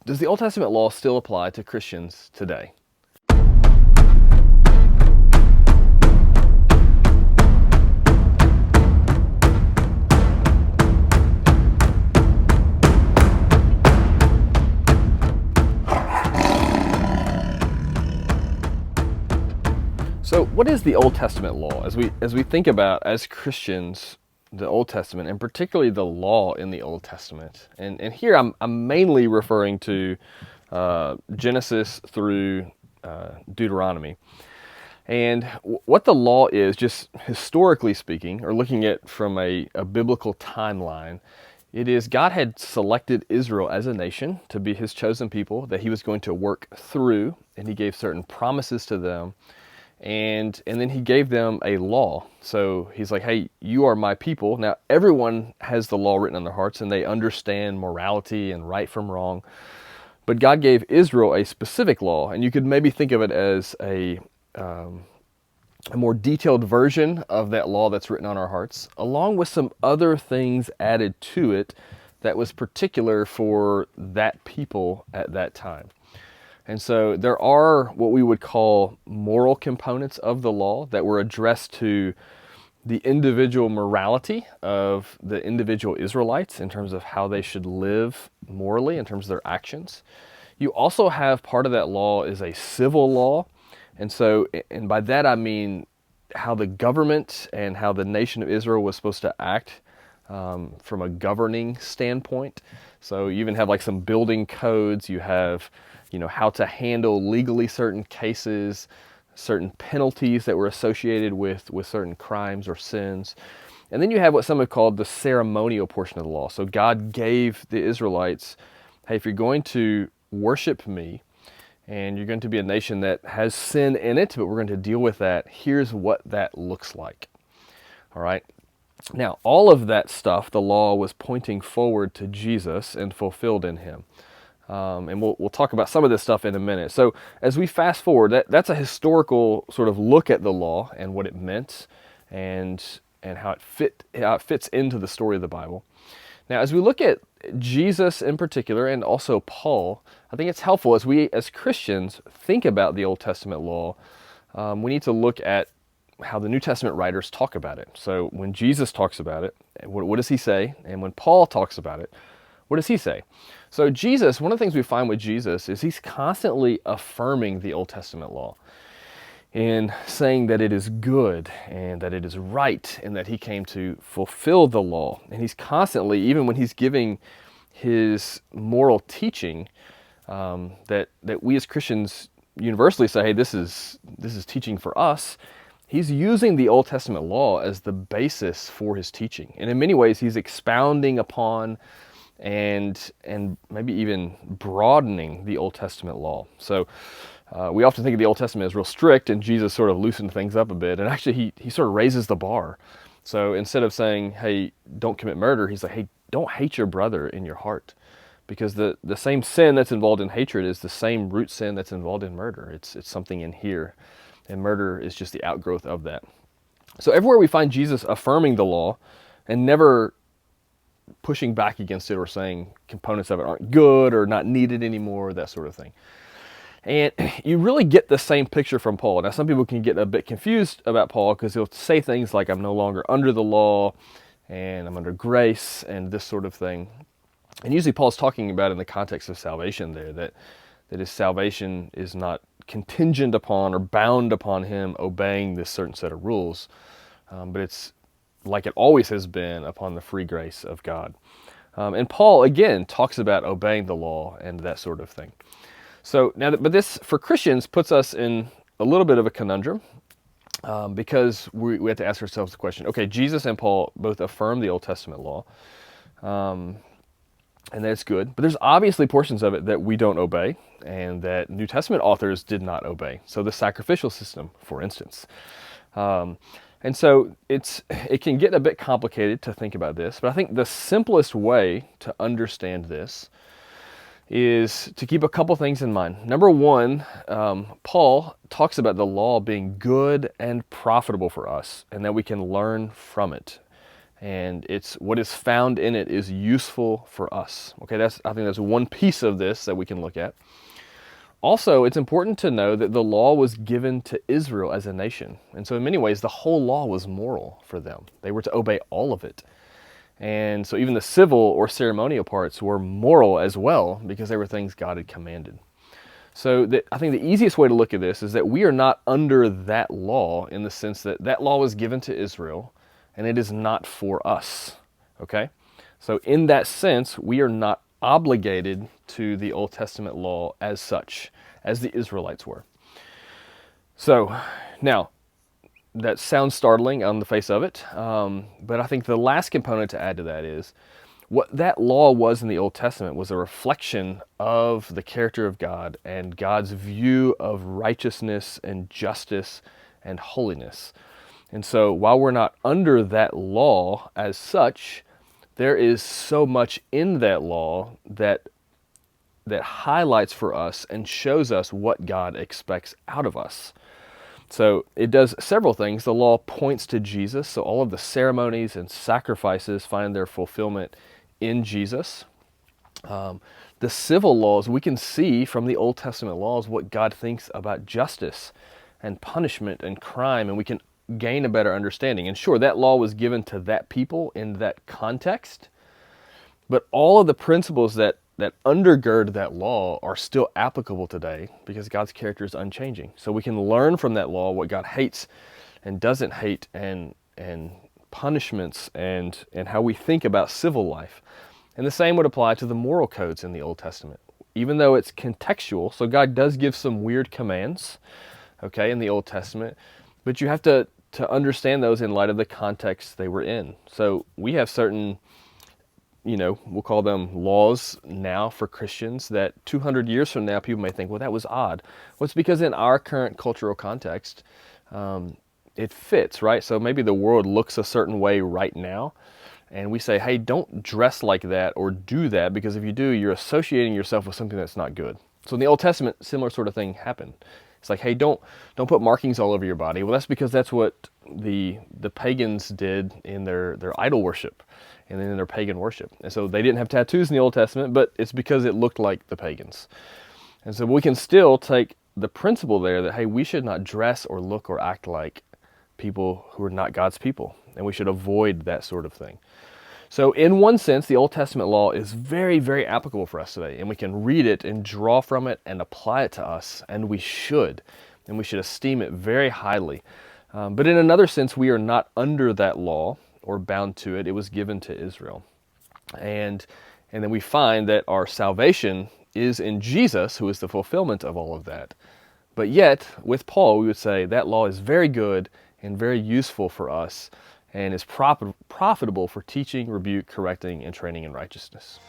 Does the Old Testament law still apply to Christians today? So what is the Old Testament law? As we think about, as Christians, the Old Testament, and particularly the law in the Old Testament. And here I'm mainly referring to Genesis through Deuteronomy. And what the law is, just historically speaking, or looking at from a biblical timeline, it is God had selected Israel as a nation to be his chosen people that he was going to work through, and he gave certain promises to them. And then he gave them a law. So he's like, hey, you are my people. Now, everyone has the law written on their hearts, and they understand morality and right from wrong. But God gave Israel a specific law, and you could maybe think of it as a more detailed version of that law that's written on our hearts, along with some other things added to it that was particular for that people at that time. And so there are what we would call moral components of the law that were addressed to the individual morality of the individual Israelites in terms of how they should live morally in terms of their actions. You also have part of that law is a civil law. And so, and by that I mean how the government and how the nation of Israel was supposed to act from a governing standpoint. So you even have like some building codes. You have how to handle legally certain cases, certain penalties that were associated with certain crimes or sins. And then you have what some have called the ceremonial portion of the law. So God gave the Israelites, hey, if you're going to worship me, and you're going to be a nation that has sin in it, but we're going to deal with that, here's what that looks like. All right? Now, all of that stuff, the law was pointing forward to Jesus and fulfilled in him. And we'll talk about some of this stuff in a minute. So as we fast forward, that's a historical sort of look at the law and what it meant and how it fits into the story of the Bible. Now, as we look at Jesus in particular, and also Paul, I think it's helpful as we, as Christians, think about the Old Testament law. We need to look at how the New Testament writers talk about it. So when Jesus talks about it, what does he say? And when Paul talks about it, what does he say? So Jesus, one of the things we find with Jesus is he's constantly affirming the Old Testament law in saying that it is good and that it is right and that he came to fulfill the law. And he's constantly, even when he's giving his moral teaching, that we as Christians universally say, hey, this is teaching for us. He's using the Old Testament law as the basis for his teaching. And in many ways, he's expounding upon and maybe even broadening the Old Testament law. So we often think of the Old Testament as real strict, and Jesus sort of loosened things up a bit. And actually, he sort of raises the bar. So instead of saying, hey, don't commit murder, he's like, hey, don't hate your brother in your heart. Because the same sin that's involved in hatred is the same root sin that's involved in murder. It's something in here. And murder is just the outgrowth of that. So everywhere we find Jesus affirming the law and never pushing back against it or saying components of it aren't good or not needed anymore, that sort of thing. And you really get the same picture from Paul. Now, some people can get a bit confused about Paul because he'll say things like, I'm no longer under the law and I'm under grace and this sort of thing. And usually Paul's talking about in the context of salvation there, that his salvation is not contingent upon or bound upon him obeying this certain set of rules, but it's like it always has been upon the free grace of God. And Paul, again, talks about obeying the law and that sort of thing. So now, but this, for Christians, puts us in a little bit of a conundrum because we have to ask ourselves the question, okay, Jesus and Paul both affirm the Old Testament law, and that's good. But there's obviously portions of it that we don't obey and that New Testament authors did not obey. So the sacrificial system, for instance. And so it can get a bit complicated to think about this, but I think the simplest way to understand this is to keep a couple things in mind. Number one, Paul talks about the law being good and profitable for us and that we can learn from it. and it's what is found in it is useful for us. Okay, I think that's one piece of this that we can look at. Also, it's important to know that the law was given to Israel as a nation. And so in many ways, the whole law was moral for them. They were to obey all of it. And so even the civil or ceremonial parts were moral as well, because they were things God had commanded. So I think the easiest way to look at this is that we are not under that law, in the sense that that law was given to Israel and it is not for us. Okay? So in that sense, we are not obligated to the Old Testament law as such, as the Israelites were. So now, that sounds startling on the face of it, but I think the last component to add to that is what that law was in the Old Testament was a reflection of the character of God and God's view of righteousness and justice and holiness. And so while we're not under that law as such, there is so much in that law that highlights for us and shows us what God expects out of us. So it does several things. The law points to Jesus, so all of the ceremonies and sacrifices find their fulfillment in Jesus. The civil laws, we can see from the Old Testament laws what God thinks about justice and punishment and crime, and we can gain a better understanding. And sure, that law was given to that people in that context, but all of the principles that undergird that law are still applicable today because God's character is unchanging. So we can learn from that law what God hates and doesn't hate, and punishments and how we think about civil life. And the same would apply to the moral codes in the Old Testament. Even though it's contextual, so God does give some weird commands, okay, in the Old Testament, but you have to understand those in light of the context they were in. So we have certain, we'll call them laws now for Christians that 200 years from now people may think, well, that was odd. Well, it's because in our current cultural context, it fits, right? So maybe the world looks a certain way right now, and we say, hey, don't dress like that or do that, because if you do, you're associating yourself with something that's not good. So in the Old Testament, similar sort of thing happened. It's like, hey, don't put markings all over your body. Well, that's because that's what the pagans did in their idol worship and then in their pagan worship. And so they didn't have tattoos in the Old Testament, but it's because it looked like the pagans. And so we can still take the principle there that, hey, we should not dress or look or act like people who are not God's people, and we should avoid that sort of thing. So in one sense, the Old Testament law is very, very applicable for us today, and we can read it and draw from it and apply it to us, and we should esteem it very highly. But in another sense, we are not under that law or bound to it. It was given to Israel. And then we find that our salvation is in Jesus, who is the fulfillment of all of that. But yet, with Paul, we would say that law is very good and very useful for us, and is profitable for teaching, rebuke, correcting, and training in righteousness.